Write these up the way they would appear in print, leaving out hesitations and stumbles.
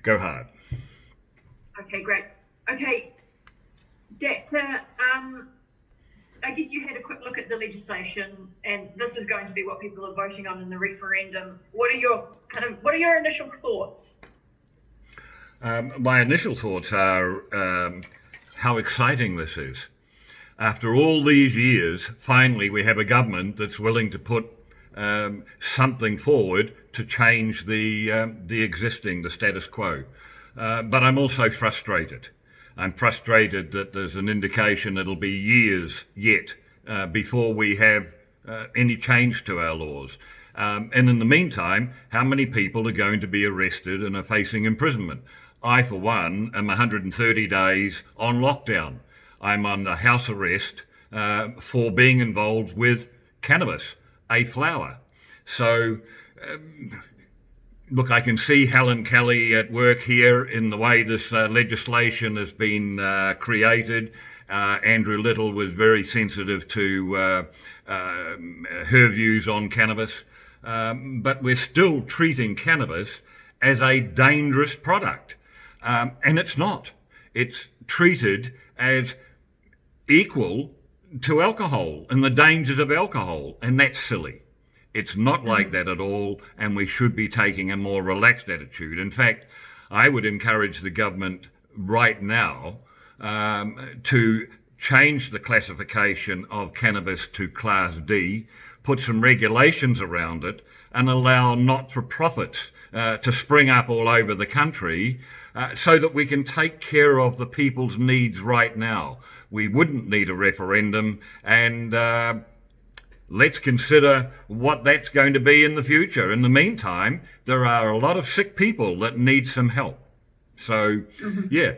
Go hard. Okay, great. Okay, Dakta, I guess you had a quick look at the legislation, and this is going to be what people are voting on in the referendum. What are your initial thoughts? My initial thoughts are how exciting this is. After all these years, finally we have a government that's willing to put something forward to change the status quo. But I'm also frustrated. I'm frustrated that there's an indication it'll be years yet before we have any change to our laws. And in the meantime, how many people are going to be arrested and are facing imprisonment? I, for one, am 130 days on lockdown. I'm under house arrest for being involved with cannabis, a flower. So, look, I can see Helen Kelly at work here in the way this legislation has been created. Andrew Little was very sensitive to her views on cannabis. But we're still treating cannabis as a dangerous product. And it's not. It's treated as equal to alcohol and the dangers of alcohol. And that's silly. It's not like that at all. And we should be taking a more relaxed attitude. In fact, I would encourage the government right now to change the classification of cannabis to Class D, put some regulations around it, and allow not-for-profits to spring up all over the country so that we can take care of the people's needs right now. We wouldn't need a referendum, and let's consider what that's going to be in the future. In the meantime, there are a lot of sick people that need some help. So, yeah,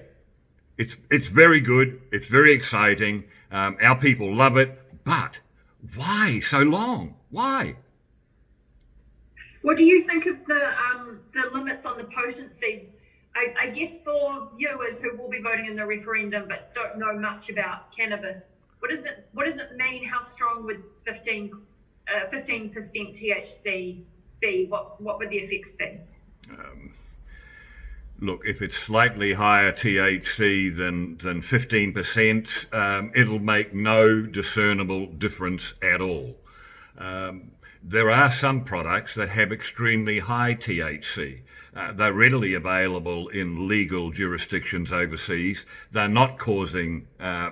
it's very good. It's very exciting. Our people love it, but why so long? Why? What do you think of the limits on the potency? I guess for viewers who will be voting in the referendum but don't know much about cannabis, what does it mean? How strong would 15% THC be? What would the effects be? Look, if it's slightly higher THC than 15%, it'll make no discernible difference at all. There are some products that have extremely high THC. They're readily available in legal jurisdictions overseas. They're not causing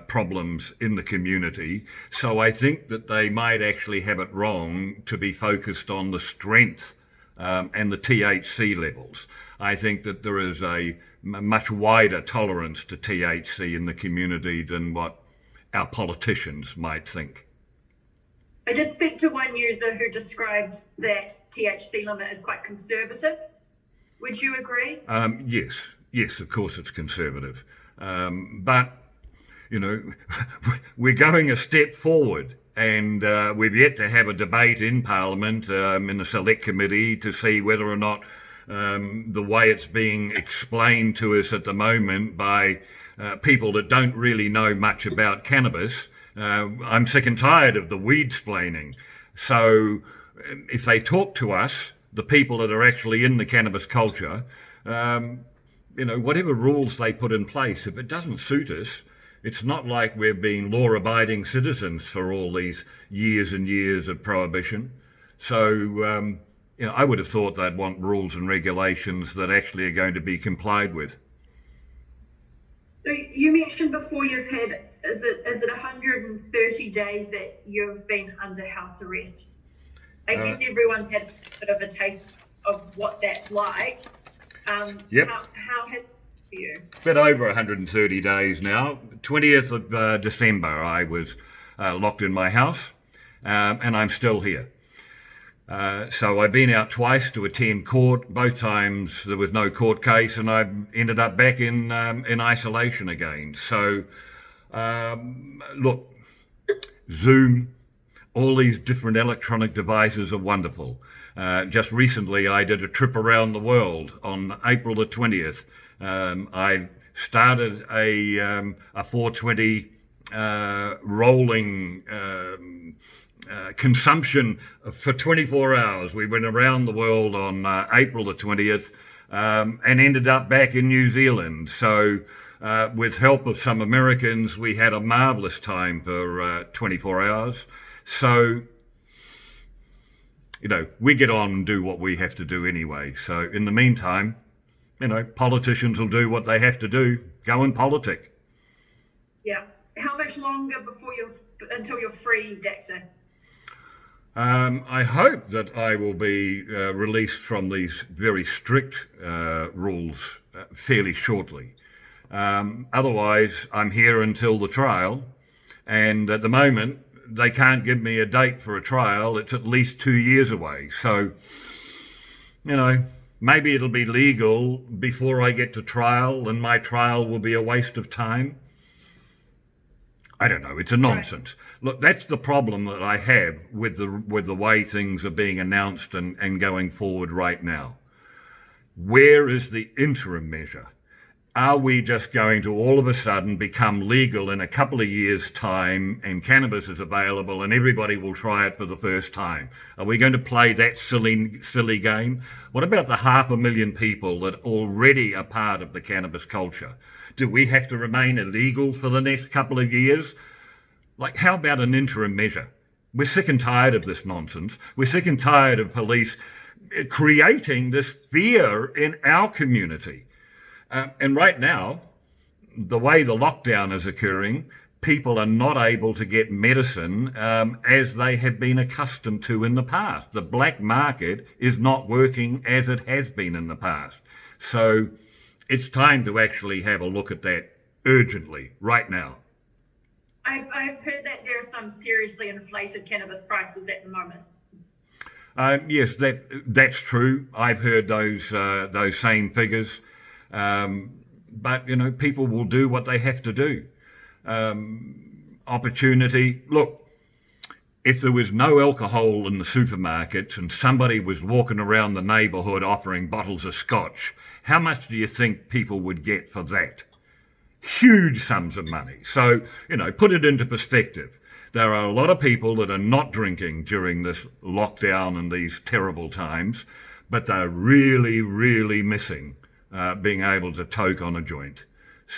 problems in the community. So I think that they might actually have it wrong to be focused on the strength and the THC levels. I think that there is a much wider tolerance to THC in the community than what our politicians might think. I did speak to one user who described that THC limit as quite conservative. Would you agree? Yes, of course it's conservative. But, you know, we're going a step forward, and we've yet to have a debate in Parliament, in the Select Committee, to see whether or not the way it's being explained to us at the moment by people that don't really know much about cannabis. I'm sick and tired of the weed-splaining. So if they talk to us, the people that are actually in the cannabis culture, whatever rules they put in place, if it doesn't suit us, it's not like we've been law-abiding citizens for all these years and years of prohibition. So, I would have thought they'd want rules and regulations that actually are going to be complied with. So you mentioned before you've had, is it 130 days that you've been under house arrest? I guess everyone's had a bit of a taste of what that's like. Yep. How has it for you? A bit over 130 days now. 20th of December, I was locked in my house, and I'm still here. So I've been out twice to attend court. Both times there was no court case, and I ended up back in isolation again. So, look, Zoom, all these different electronic devices are wonderful. Just recently, I did a trip around the world on April the 20th. I started a 420 rolling consumption for 24 hours. We went around the world on April the 20th. and ended up back in New Zealand. So with help of some Americans, we had a marvellous time for 24 hours. So, we get on and do what we have to do anyway. So in the meantime, politicians will do what they have to do, go and politic. Yeah. How much longer until you're free, Dakta? I hope that I will be released from these very strict rules fairly shortly. Otherwise, I'm here until the trial, and at the moment, they can't give me a date for a trial. It's at least 2 years away. So, maybe it'll be legal before I get to trial, and my trial will be a waste of time. I don't know. It's a nonsense. Look, that's the problem that I have with the way things are being announced and going forward right now. Where is the interim measure? Are we just going to all of a sudden become legal in a couple of years' time and cannabis is available and everybody will try it for the first time? Are we going to play that silly game? What about the 500,000 people that already are part of the cannabis culture? Do we have to remain illegal for the next couple of years? Like, how about an interim measure? We're sick and tired of this nonsense. We're sick and tired of police creating this fear in our community. And right now, the way the lockdown is occurring, people are not able to get medicine as they have been accustomed to in the past. The black market is not working as it has been in the past. So it's time to actually have a look at that urgently, right now. I've heard that there are some seriously inflated cannabis prices at the moment. Yes, that's true. I've heard those same figures. But, people will do what they have to do. Opportunity. Look, if there was no alcohol in the supermarkets and somebody was walking around the neighbourhood offering bottles of scotch, how much do you think people would get for that? Huge sums of money. So, put it into perspective. There are a lot of people that are not drinking during this lockdown and these terrible times, but they're really, really missing being able to toke on a joint.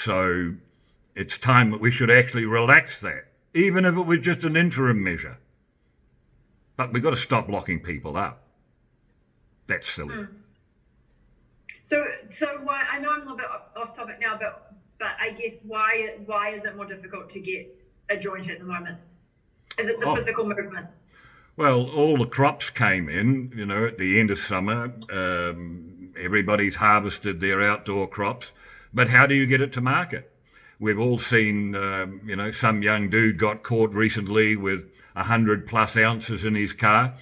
So it's time that we should actually relax that, even if it was just an interim measure. But we've got to stop locking people up. That's silly. So why, I know I'm a little bit off topic now, but I guess why is it more difficult to get a joint at the moment? Is it the physical movement? Well, all the crops came in, at the end of summer. Everybody's harvested their outdoor crops, but how do you get it to market? We've all seen, some young dude got caught recently with 100+ ounces in his car.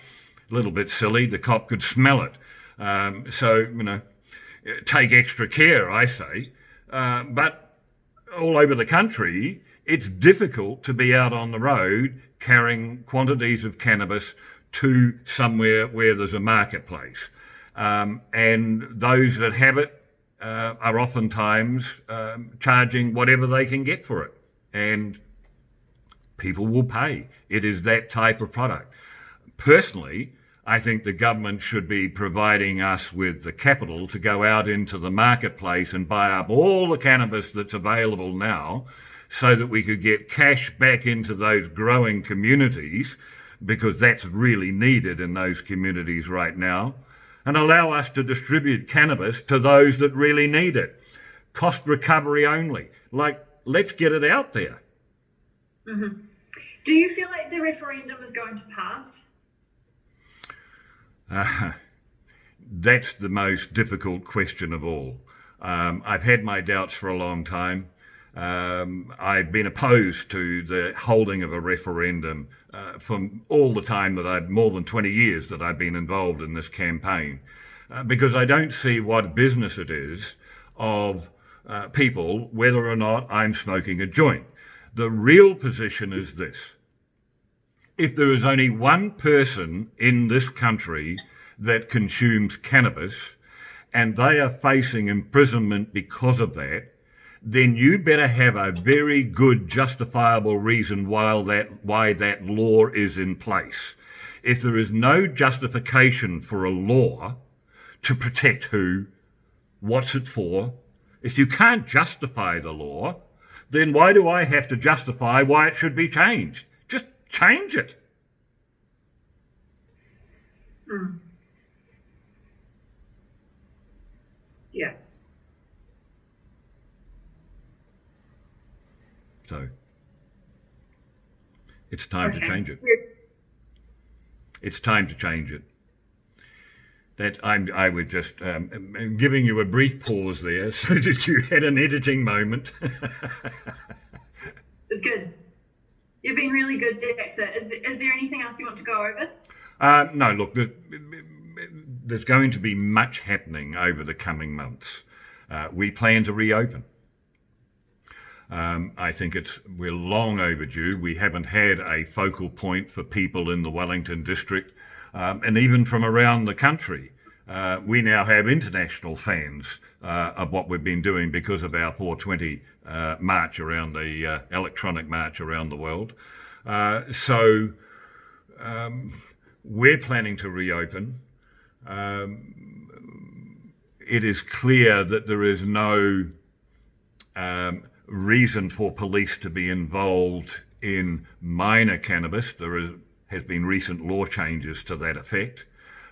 A little bit silly. The cop could smell it. Take extra care, I say. But all over the country, it's difficult to be out on the road carrying quantities of cannabis to somewhere where there's a marketplace. And those that have it are oftentimes charging whatever they can get for it. And people will pay. It is that type of product. Personally, I think the government should be providing us with the capital to go out into the marketplace and buy up all the cannabis that's available now so that we could get cash back into those growing communities, because that's really needed in those communities right now, and allow us to distribute cannabis to those that really need it. Cost recovery only. Let's get it out there. Mm-hmm. Do you feel like the referendum is going to pass? That's the most difficult question of all. I've had my doubts for a long time. I've been opposed to the holding of a referendum from all the time that more than 20 years that I've been involved in this campaign, because I don't see what business it is of people whether or not I'm smoking a joint. The real position is this. If there is only one person in this country that consumes cannabis and they are facing imprisonment because of that, then you better have a very good justifiable reason why that law is in place. If there is no justification for a law to protect who, what's it for? If you can't justify the law, then why do I have to justify why it should be changed? Just change it. Mm. Yeah. So it's time to change it. It's time to change it. I would just giving you a brief pause there so that you had an editing moment. It's good. You've been really good, Dakta. Is there anything else you want to go over? No, look, there's going to be much happening over the coming months. We plan to reopen. I think we're long overdue. We haven't had a focal point for people in the Wellington district, and even from around the country. We now have international fans of what we've been doing because of our 420 march around the electronic march around the world. So we're planning to reopen. It is clear that there is no reason for police to be involved in minor cannabis. Has been recent law changes to that effect.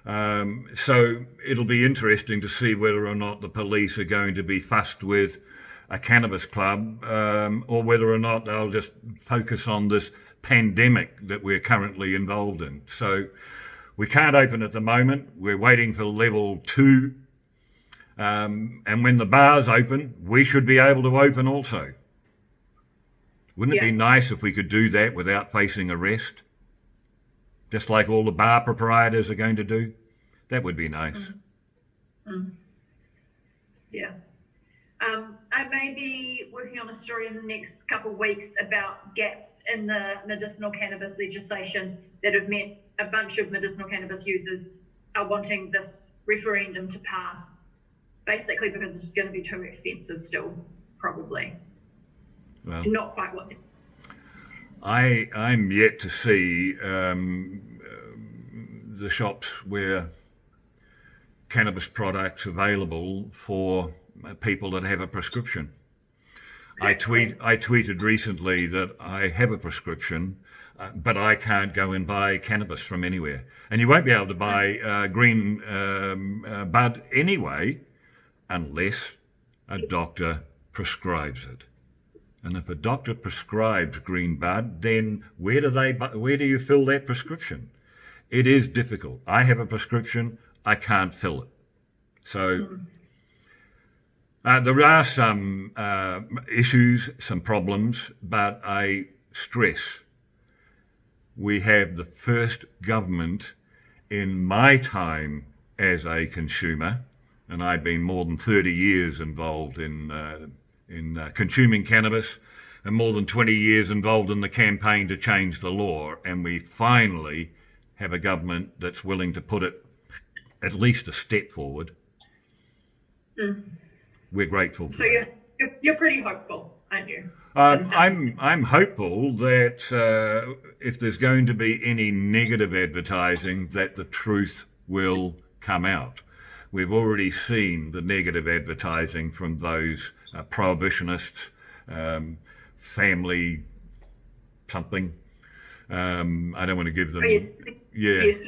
So it'll be interesting to see whether or not the police are going to be fussed with a cannabis club, or whether or not they'll just focus on this pandemic that we're currently involved in. So we can't open at the moment. We're waiting for level 2. And when the bars open, we should be able to open also. Wouldn't it be nice if we could do that without facing arrest? Just like all the bar proprietors are going to do? That would be nice. Yeah. I may be working on a story in the next couple of weeks about gaps in the medicinal cannabis legislation that have meant a bunch of medicinal cannabis users are wanting this referendum to pass, basically because it's just going to be too expensive still, probably. Well, not quite what. I'm yet to see the shops where cannabis products available for people that have a prescription. I tweeted recently that I have a prescription, but I can't go and buy cannabis from anywhere. And you won't be able to buy green bud anyway, unless a doctor prescribes it. And if a doctor prescribes green bud, then where do you fill that prescription? It is difficult. I have a prescription, I can't fill it. So there are some issues, some problems, but I stress we have the first government in my time as a consumer, and I've been more than 30 years involved in consuming cannabis, and more than 20 years involved in the campaign to change the law, and we finally have a government that's willing to put it at least a step forward. We're grateful. So you're pretty hopeful, aren't you? I'm hopeful that if there's going to be any negative advertising, that the truth will come out. We've already seen the negative advertising from those prohibitionists, family something. I don't want to give them,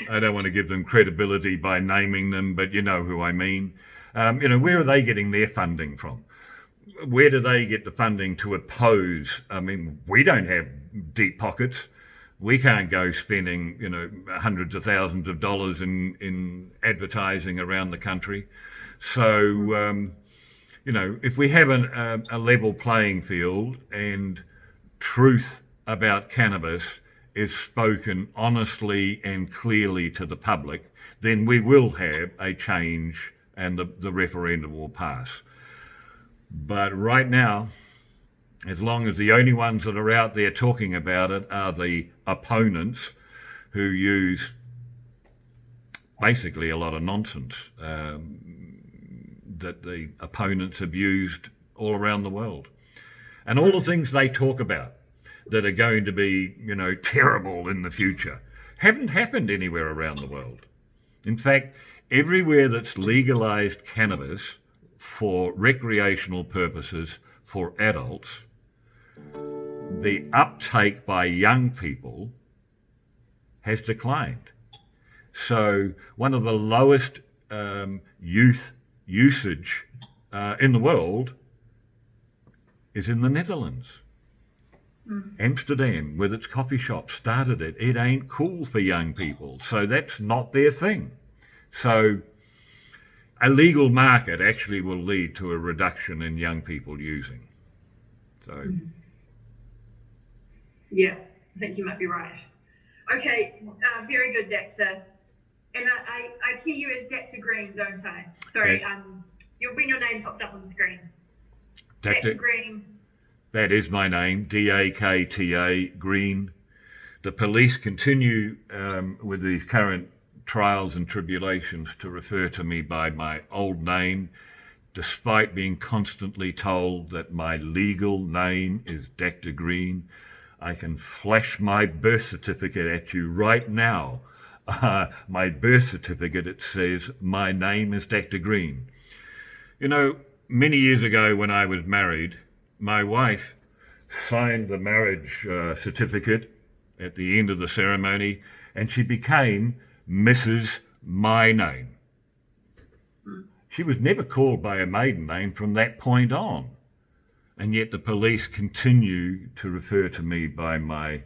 I don't want to give them credibility by naming them, but you know who I mean. Where are they getting their funding from? Where do they get the funding to oppose? I mean, we don't have deep pockets. We can't go spending, hundreds of thousands of dollars in advertising around the country. So, if we have a level playing field and truth about cannabis is spoken honestly and clearly to the public, then we will have a change and the referendum will pass. But right now, as long as the only ones that are out there talking about it are the opponents who use basically a lot of nonsense that the opponents have used all around the world. And all the things they talk about that are going to be, terrible in the future haven't happened anywhere around the world. In fact, everywhere that's legalized cannabis for recreational purposes for adults, the uptake by young people has declined. So one of the lowest youth usage in the world is in the Netherlands. Amsterdam, with its coffee shops, started it. It ain't cool for young people, so that's not their thing. So a legal market actually will lead to a reduction in young people using. So, yeah, I think you might be right. Okay, very good, Dakta. And I hear you as Dakta Green, don't I? Sorry, when your name pops up on the screen. Dakta Green. That is my name, Dakta Green. The police continue with these current trials and tribulations to refer to me by my old name, despite being constantly told that my legal name is Dakta Green. I can flash my birth certificate at you right now. My birth certificate, it says my name is Dakta Green. You know, many years ago when I was married, my wife signed the marriage certificate at the end of the ceremony, and she became Mrs. My Name. She was never called by a maiden name from that point on, and yet the police continue to refer to me by my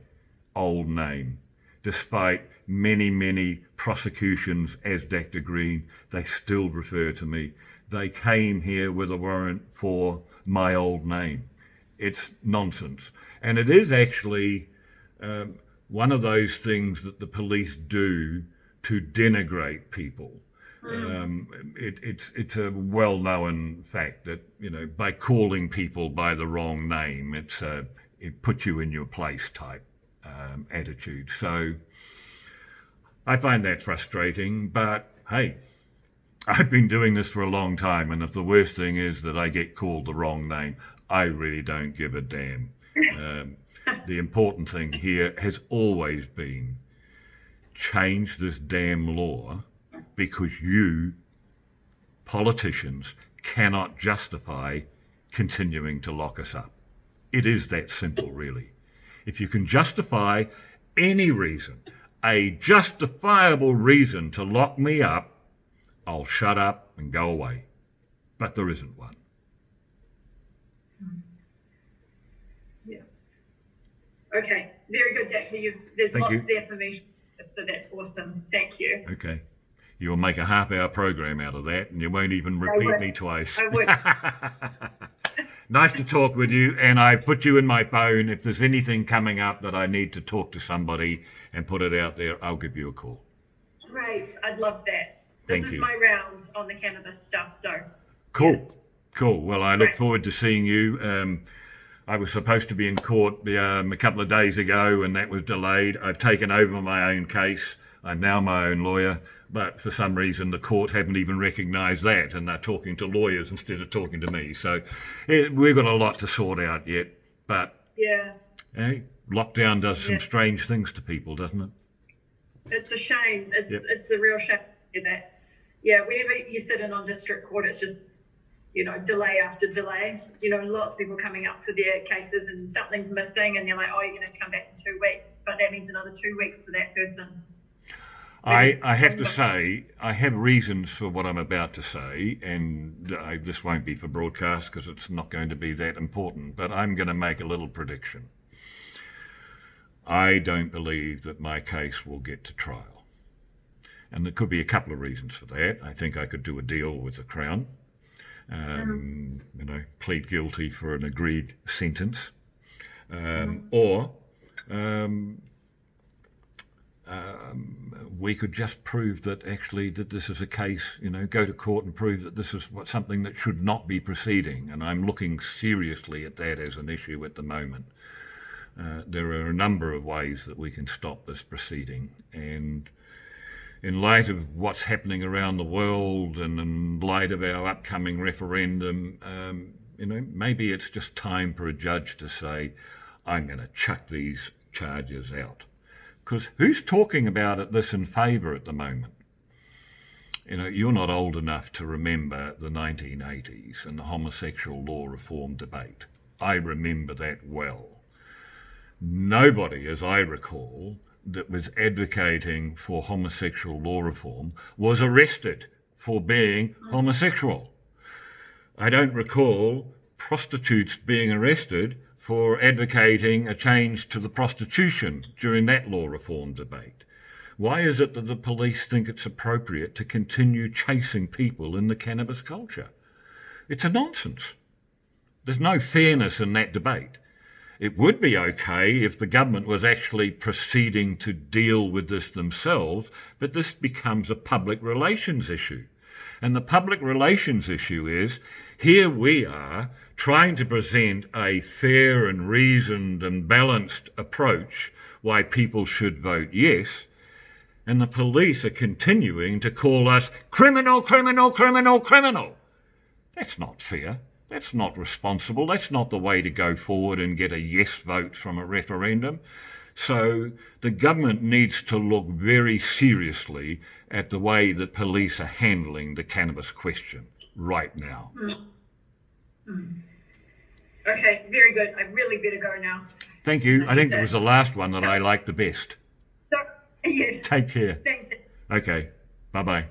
old name. Despite many, many prosecutions as Dakta Green, they still refer to me. They came here with a warrant for my old name. It's nonsense. And it is actually one of those things that the police do to denigrate people. It's a well-known fact that, you know, by calling people by the wrong name, it puts you in your place type attitude. So I find that frustrating, but hey, I've been doing this for a long time, and if the worst thing is that I get called the wrong name, I really don't give a damn. The important thing here has always been change this damn law, because you, politicians, cannot justify continuing to lock us up. It is that simple, really. If you can justify any reason, a justifiable reason to lock me up, I'll shut up and go away. But there isn't one. Yeah. Okay. Very good, Dakta. There's lots there for me. So that's awesome. Thank you. Okay. You'll make a half-hour program out of that, and you won't even repeat me twice. I would. Nice to talk with you, and I put you in my phone. If there's anything coming up that I need to talk to somebody and put it out there, I'll give you a call. Great. I'd love that. Thank This you. is my round on the cannabis stuff, so. Cool. Yeah. Cool. Well, I look forward to seeing you. I was supposed to be in court a couple of days ago, and that was delayed. I've taken over my own case. I'm now my own lawyer, but for some reason the court haven't even recognised that, and they're talking to lawyers instead of talking to me. So we've got a lot to sort out yet. But lockdown does some strange things to people, doesn't it? It's a shame. It's a real shame that. Yeah, whenever you sit in on district court, it's just, you know, delay after delay. You know, lots of people coming up for their cases and something's missing, and they're like, oh, you're going to have to come back in 2 weeks. But that means another 2 weeks for that person. I have to say, I have reasons for what I'm about to say, and this won't be for broadcast because it's not going to be that important, but I'm going to make a little prediction. I don't believe that my case will get to trial. And there could be a couple of reasons for that. I think I could do a deal with the Crown, you know, plead guilty for an agreed sentence, or we could just prove that actually that this is a case, you know, go to court and prove that this is something that should not be proceeding. And I'm looking seriously at that as an issue at the moment. There are a number of ways that we can stop this proceeding. And in light of what's happening around the world and in light of our upcoming referendum, you know, maybe it's just time for a judge to say, I'm going to chuck these charges out. Because who's talking about this in favour at the moment? You know, you're not old enough to remember the 1980s and the homosexual law reform debate. I remember that well. Nobody, as I recall, that was advocating for homosexual law reform was arrested for being homosexual. I don't recall prostitutes being arrested for advocating a change to the prostitution during that law reform debate. Why is it that the police think it's appropriate to continue chasing people in the cannabis culture? It's a nonsense. There's no fairness in that debate. It would be okay if the government was actually proceeding to deal with this themselves, but this becomes a public relations issue. And the public relations issue is, here we are trying to present a fair and reasoned and balanced approach why people should vote yes, and the police are continuing to call us criminal, criminal, criminal, criminal. That's not fair. That's not responsible. That's not the way to go forward and get a yes vote from a referendum. So the government needs to look very seriously at the way that police are handling the cannabis question right now. Okay, very good. I really better go now. Thank you. I think that was the last one that I liked the best. So, yeah. Take care. Thanks. Okay. Bye-bye.